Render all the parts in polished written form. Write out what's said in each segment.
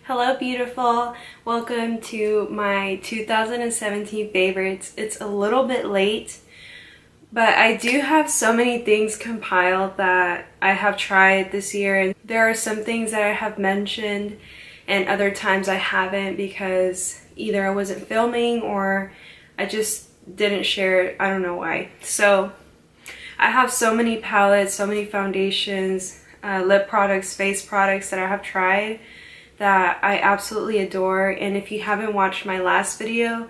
Hello beautiful, welcome to my 2017 favorites. It's a little bit late, but I do have so many things compiled that I have tried this year, and there are some things that I have mentioned and other times I haven't because either I wasn't filming or I just didn't share it. I don't know why. So I have so many palettes, so many foundations, lip products, face products that I have tried that I absolutely adore. And if you haven't watched my last video,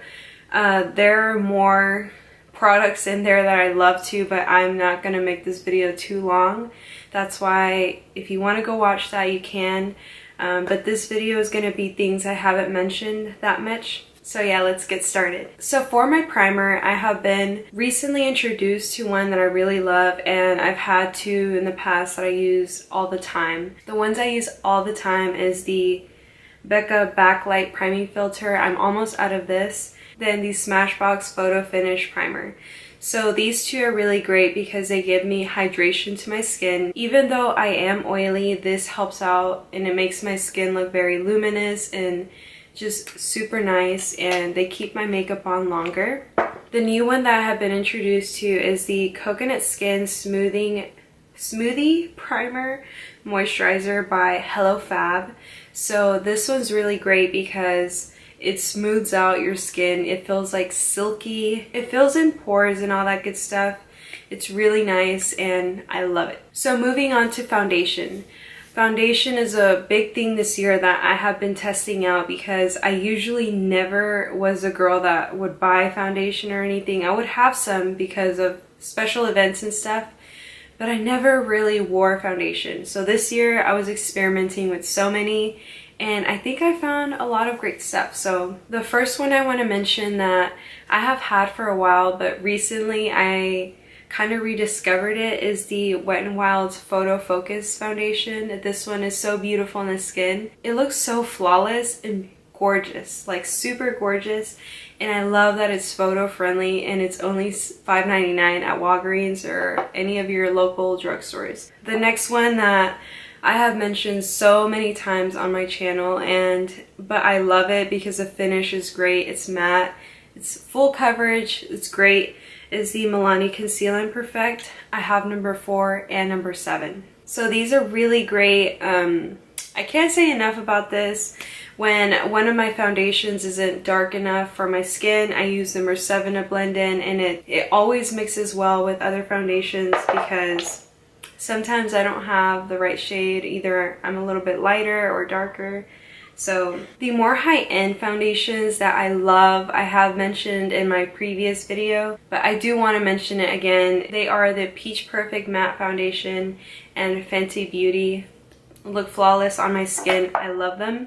there are more products in there that I love too, but I'm not gonna make this video too long. That's why if you want to go watch that, you can, but this video is gonna be things I haven't mentioned that much. So yeah, let's get started. So for my primer, I have been recently introduced to one that I really love, and I've had two in the past that I use all the time. The ones I use all the time is the Becca Backlight Priming Filter. I'm almost out of this. Then the Smashbox Photo Finish Primer. So these two are really great because they give me hydration to my skin. Even though I am oily, this helps out and it makes my skin look very luminous and just super nice, and they keep my makeup on longer. The new one that I have been introduced to is the Coconut Skin Smoothie Primer Moisturizer by E.L.F. So this one's really great because it smooths out your skin. It feels like silky. It fills in pores and all that good stuff. It's really nice and I love it. So moving on to foundation. Foundation is a big thing this year that I have been testing out because I usually never was a girl that would buy foundation or anything. I would have some because of special events and stuff, but I never really wore foundation. So this year I was experimenting with so many, and I think I found a lot of great stuff. So the first one I want to mention that I have had for a while, but recently I kind of rediscovered it, is the Wet n Wild's Photo Focus Foundation. This one is so beautiful on the skin. It looks so flawless and gorgeous, like super gorgeous. And I love that it's photo friendly and it's only $5.99 at Walgreens or any of your local drugstores. The next one that I have mentioned so many times on my channel, but I love it because the finish is great. It's matte, it's full coverage, it's great, is the Milani Conceal and Perfect. I have number 4 and number 7. So these are really great. I can't say enough about this. When one of my foundations isn't dark enough for my skin, I use number 7 to blend in, and it always mixes well with other foundations because sometimes I don't have the right shade. Either I'm a little bit lighter or darker. So the more high-end foundations that I love, I have mentioned in my previous video, but I do want to mention it again. They are the Peach Perfect Matte Foundation and Fenty Beauty. Look flawless on my skin. I love them.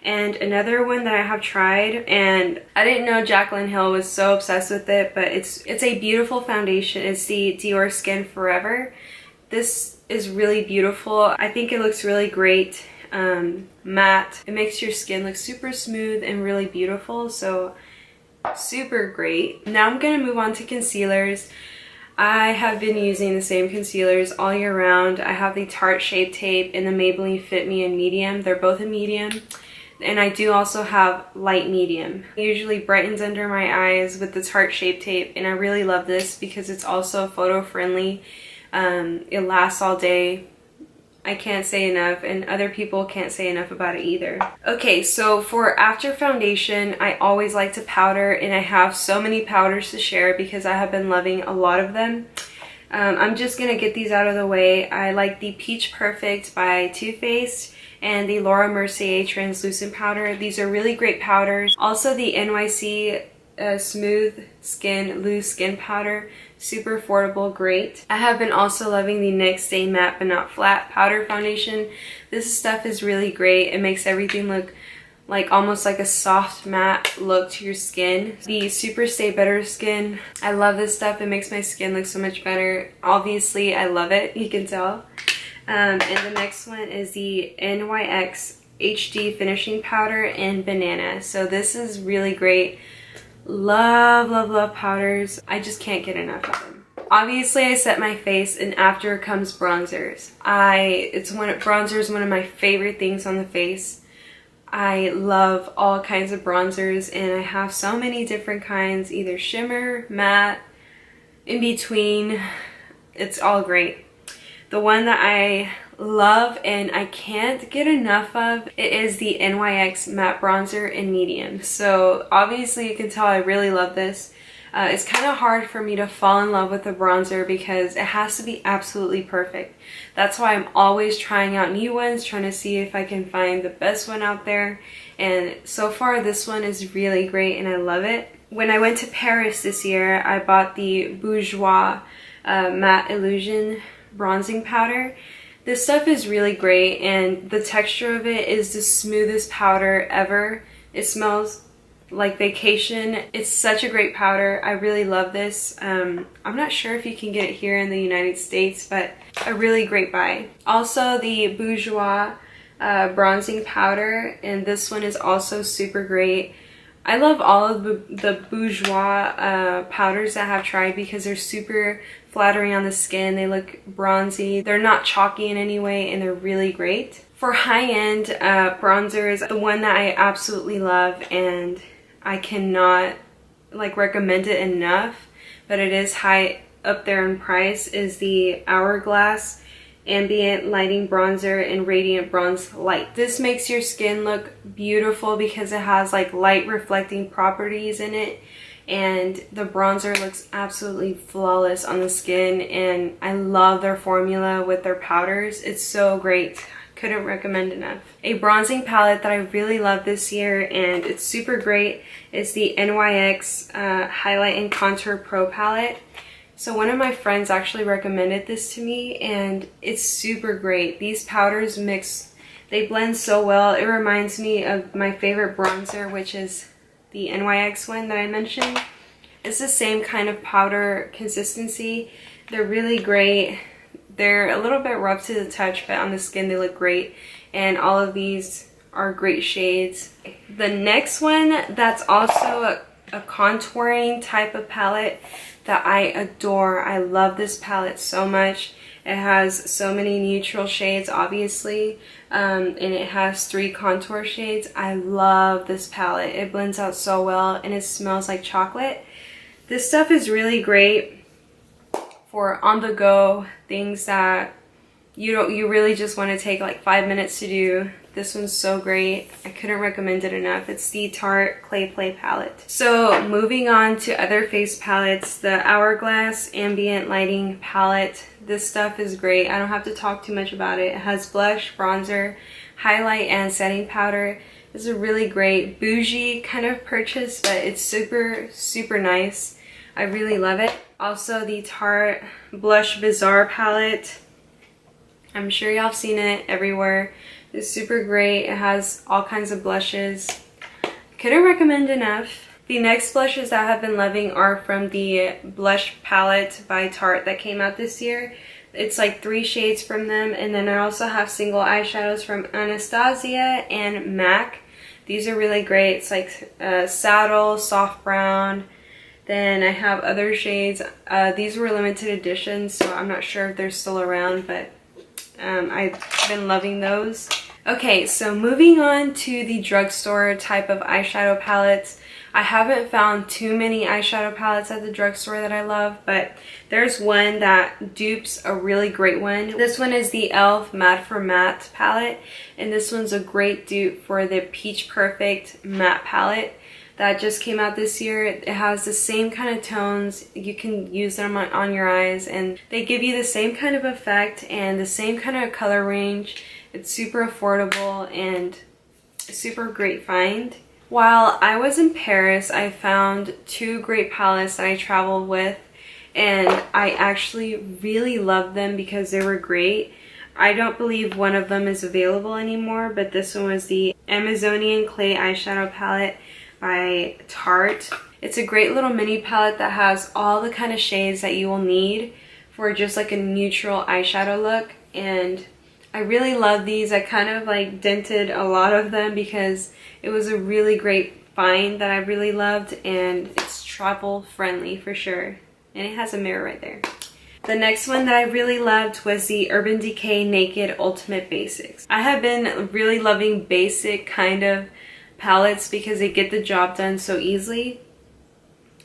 And another one that I have tried, and I didn't know Jaclyn Hill was so obsessed with it, but it's a beautiful foundation. It's the Dior Skin Forever. This is really beautiful. I think it looks really great. Matte. It makes your skin look super smooth and really beautiful, so super great. Now I'm gonna move on to concealers. I have been using the same concealers all year round. I have the Tarte Shape Tape and the Maybelline Fit Me in medium. They're both in medium, and I do also have light medium. It usually brightens under my eyes with the Tarte Shape Tape, and I really love this because it's also photo friendly. It lasts all day. I can't say enough, and other people can't say enough about it either. Okay, so for after foundation, I always like to powder, and I have so many powders to share because I have been loving a lot of them. I'm just gonna get these out of the way. I like the Peach Perfect by Too Faced and the Laura Mercier Translucent Powder. These are really great powders. Also the NYC Smooth Skin Loose Skin Powder. Super affordable, great. I have been also loving the NYX Stay Matte But Not Flat Powder Foundation. This stuff is really great. It makes everything look like almost like a soft matte look to your skin. The Super Stay Better Skin. I love this stuff. It makes my skin look so much better. Obviously, I love it. You can tell. And the next one is the NYX HD Finishing Powder in Banana. So this is really great. Love, love, love powders. I just can't get enough of them. Obviously, I set my face, and after comes bronzers. Bronzer is one of my favorite things on the face. I love all kinds of bronzers, and I have so many different kinds, either shimmer, matte, in between. It's all great. The one that I love and I can't get enough of, it is the NYX matte bronzer in medium. So obviously you can tell I really love this. It's kind of hard for me to fall in love with a bronzer because it has to be absolutely perfect. That's why I'm always trying out new ones, trying to see if I can find the best one out there. And so far this one is really great and I love it. When I went to Paris this year, I bought the Bourjois Matte Illusion bronzing powder. This stuff is really great and the texture of it is the smoothest powder ever. It smells like vacation. It's such a great powder. I really love this. I'm not sure if you can get it here in the United States, but a really great buy. Also the Bourjois bronzing powder, and this one is also super great. I love all of the Bourjois powders that I have tried because they're super flattering on the skin. They look bronzy. They're not chalky in any way, and they're really great. For high-end bronzers, the one that I absolutely love and I cannot recommend it enough, but it is high up there in price, is the Hourglass Ambient Lighting Bronzer in Radiant Bronze Light. This makes your skin look beautiful because it has like light reflecting properties in it, and the bronzer looks absolutely flawless on the skin, and I love their formula with their powders. It's so great. Couldn't recommend enough. A bronzing palette that I really love this year and it's super great is the NYX Highlight and Contour Pro palette. So one of my friends actually recommended this to me and it's super great. These powders mix, they blend so well. It reminds me of my favorite bronzer, which is the NYX one that I mentioned. It's the same kind of powder consistency. They're really great. They're a little bit rough to the touch, but on the skin they look great. And all of these are great shades. The next one that's also a contouring type of palette that I adore. I love this palette so much. It has so many neutral shades, obviously, and it has 3 contour shades. I love this palette. It blends out so well and it smells like chocolate. This stuff is really great for on-the-go things that you really just want to take like 5 minutes to do. This one's so great. I couldn't recommend it enough. It's the Tarte Clay Play palette. So moving on to other face palettes, the Hourglass Ambient Lighting palette. This stuff is great. I don't have to talk too much about it. It has blush, bronzer, highlight, and setting powder. It's a really great bougie kind of purchase, but it's super, super nice. I really love it. Also the Tarte Blush Bazaar palette. I'm sure y'all have seen it everywhere. It's super great. It has all kinds of blushes. Couldn't recommend enough. The next blushes that I have been loving are from the blush palette by Tarte that came out this year. It's like 3 shades from them, and then I also have single eyeshadows from Anastasia and MAC. These are really great. It's like saddle, soft brown. Then I have other shades. These were limited editions, so I'm not sure if they're still around, but I've been loving those. Okay, so moving on to the drugstore type of eyeshadow palettes. I haven't found too many eyeshadow palettes at the drugstore that I love, but there's one that dupes a really great one. This one is the E.L.F. Matte for Matte palette, and this one's a great dupe for the Peach Perfect matte palette that just came out this year. It has the same kind of tones. You can use them on your eyes and they give you the same kind of effect and the same kind of color range. It's super affordable and super great find. While I was in Paris, I found 2 great palettes that I traveled with, and I actually really loved them because they were great. I don't believe one of them is available anymore, but this one was the Amazonian Clay Eyeshadow Palette by Tarte. It's a great little mini palette that has all the kind of shades that you will need for just like a neutral eyeshadow look, and I really love these. I kind of like dented a lot of them because it was a really great find that I really loved, and it's travel friendly for sure, and it has a mirror right there. The next one that I really loved was the Urban Decay Naked Ultimate Basics. I have been really loving basic kind of palettes because they get the job done so easily.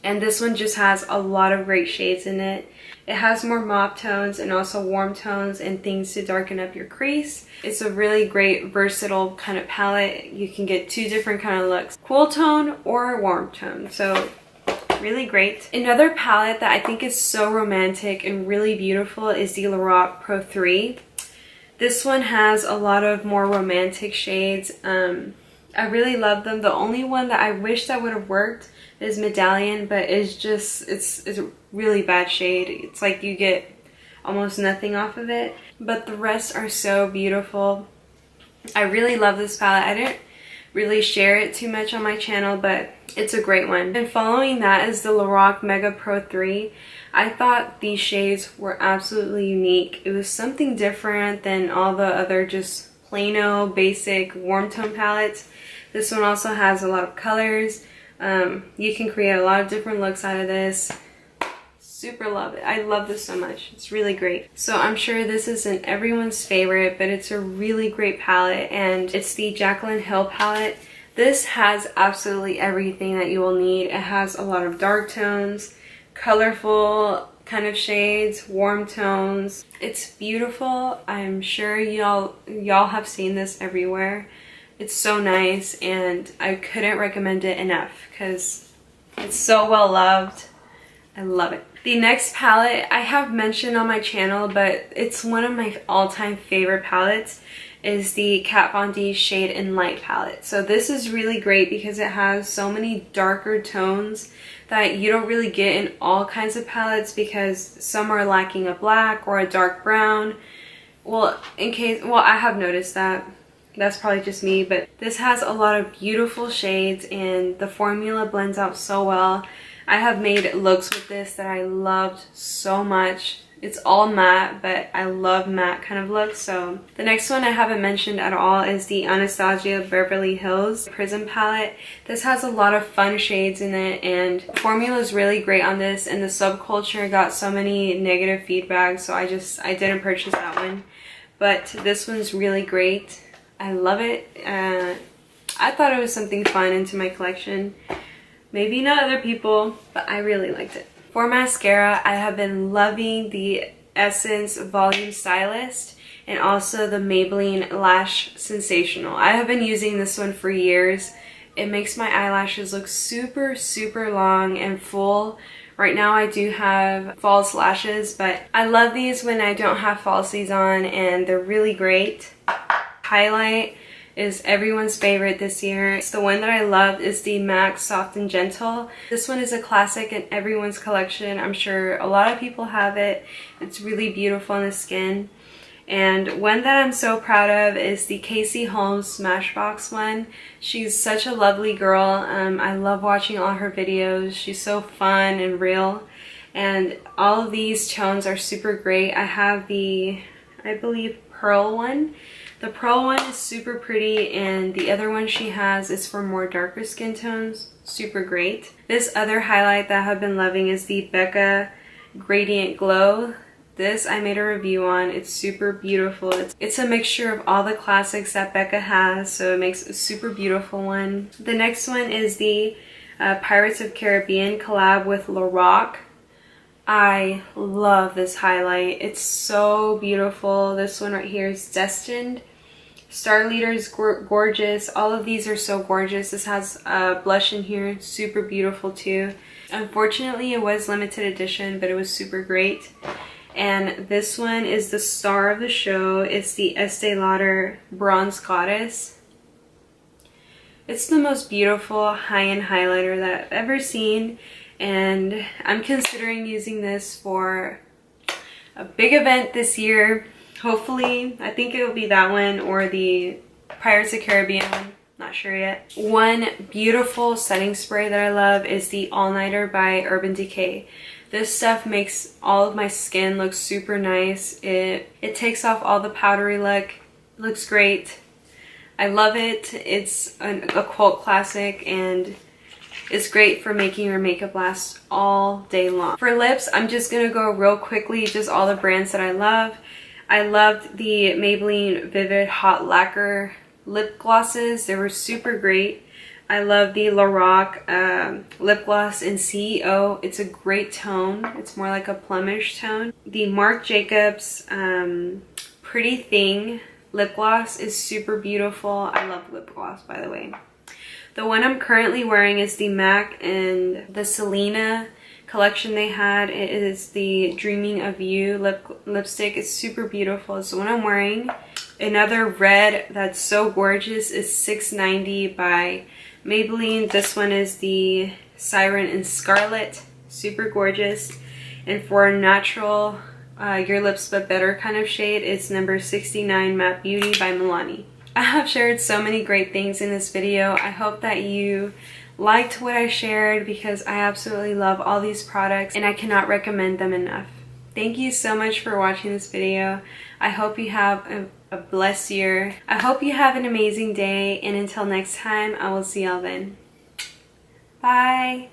And this one just has a lot of great shades in it. It has more mauve tones and also warm tones and things to darken up your crease. It's a really great versatile kind of palette. You can get two different kind of looks, cool tone or warm tone. So really great. Another palette that I think is so romantic and really beautiful is the Lorac Pro 3. This one has a lot of more romantic shades. I really love them. The only one that I wish that would have worked is Medallion, but it's a really bad shade. It's like you get almost nothing off of it, but the rest are so beautiful. I really love this palette. I didn't really share it too much on my channel, but it's a great one. And following that is the Lorac Mega Pro 3. I thought these shades were absolutely unique. It was something different than all the other just plaino basic warm tone palettes. This one also has a lot of colors. You can create a lot of different looks out of this. Super love it. I love this so much. It's really great. So I'm sure this isn't everyone's favorite, but it's a really great palette, and it's the Jaclyn Hill palette. This has absolutely everything that you will need. It has a lot of dark tones, colorful kind of shades, warm tones. It's beautiful. I'm sure y'all have seen this everywhere. It's so nice, and I couldn't recommend it enough because it's so well loved. I love it. The next palette I have mentioned on my channel, but it's one of my all-time favorite palettes, is the Kat Von D Shade and Light palette. So this is really great because it has so many darker tones that you don't really get in all kinds of palettes, because some are lacking a black or a dark brown. Well, I have noticed that. That's probably just me, but this has a lot of beautiful shades and the formula blends out so well. I have made looks with this that I loved so much. It's all matte, but I love matte kind of looks. So the next one I haven't mentioned at all is the Anastasia Beverly Hills Prism palette. This has a lot of fun shades in it, and the formula is really great on this, and the Subculture got so many negative feedback, so I didn't purchase that one. But this one's really great. I love it. I thought it was something fun into my collection. Maybe not other people, but I really liked it. For mascara, I have been loving the Essence Volume Stylist and also the Maybelline Lash Sensational. I have been using this one for years. It makes my eyelashes look super, super long and full. Right now I do have false lashes, but I love these when I don't have falsies on, and they're really great. Highlight is everyone's favorite this year. The one that I loved is the MAC Soft and Gentle. This one is a classic in everyone's collection. I'm sure a lot of people have it. It's really beautiful on the skin. And one that I'm so proud of is the Casey Holmes Smashbox one. She's such a lovely girl. I love watching all her videos. She's so fun and real. And all of these tones are super great. I have the, I believe, Pearl one. The Pearl one is super pretty, and the other one she has is for more darker skin tones. Super great. This other highlight that I have been loving is the Becca Gradient Glow. This I made a review on. It's super beautiful. It's a mixture of all the classics that Becca has, so it makes a super beautiful one. The next one is the Pirates of Caribbean collab with Lorac. I love this highlight. It's so beautiful. This one right here is Destined. Star Leader is gorgeous. All of these are so gorgeous. This has blush in here. Super beautiful too. Unfortunately, it was limited edition, but it was super great. And this one is the star of the show. It's the Estee Lauder Bronze Goddess. It's the most beautiful high-end highlighter that I've ever seen, and I'm considering using this for a big event this year. Hopefully, I think it will be that one or the Pirates of the Caribbean one. Not sure yet. One beautiful setting spray that I love is the All Nighter by Urban Decay. This stuff makes all of my skin look super nice. It takes off all the powdery look. It looks great. I love it. It's a cult classic, and It's great for making your makeup last all day long. For lips, I'm just gonna go real quickly, just all the brands that I love. I loved the Maybelline Vivid Hot Lacquer lip glosses. They were super great. I love the Lorac lip gloss in CEO. It's a great tone. It's more like a plumish tone. The Marc Jacobs Pretty Thing lip gloss is super beautiful. I love lip gloss, by the way. The one I'm currently wearing is the MAC and the Selena collection they had. It is the Dreaming of You lipstick. It's super beautiful. It's the one I'm wearing. Another red that's so gorgeous is $6.90 by Maybelline. This one is the Siren and Scarlet. Super gorgeous. And for a natural Your Lips But Better kind of shade, it's number 69 Matte Beauty by Milani. I have shared so many great things in this video. I hope that you liked what I shared because I absolutely love all these products and I cannot recommend them enough. Thank you so much for watching this video. I hope you have a blessed year. I hope you have an amazing day, and until next time, I will see y'all then. Bye!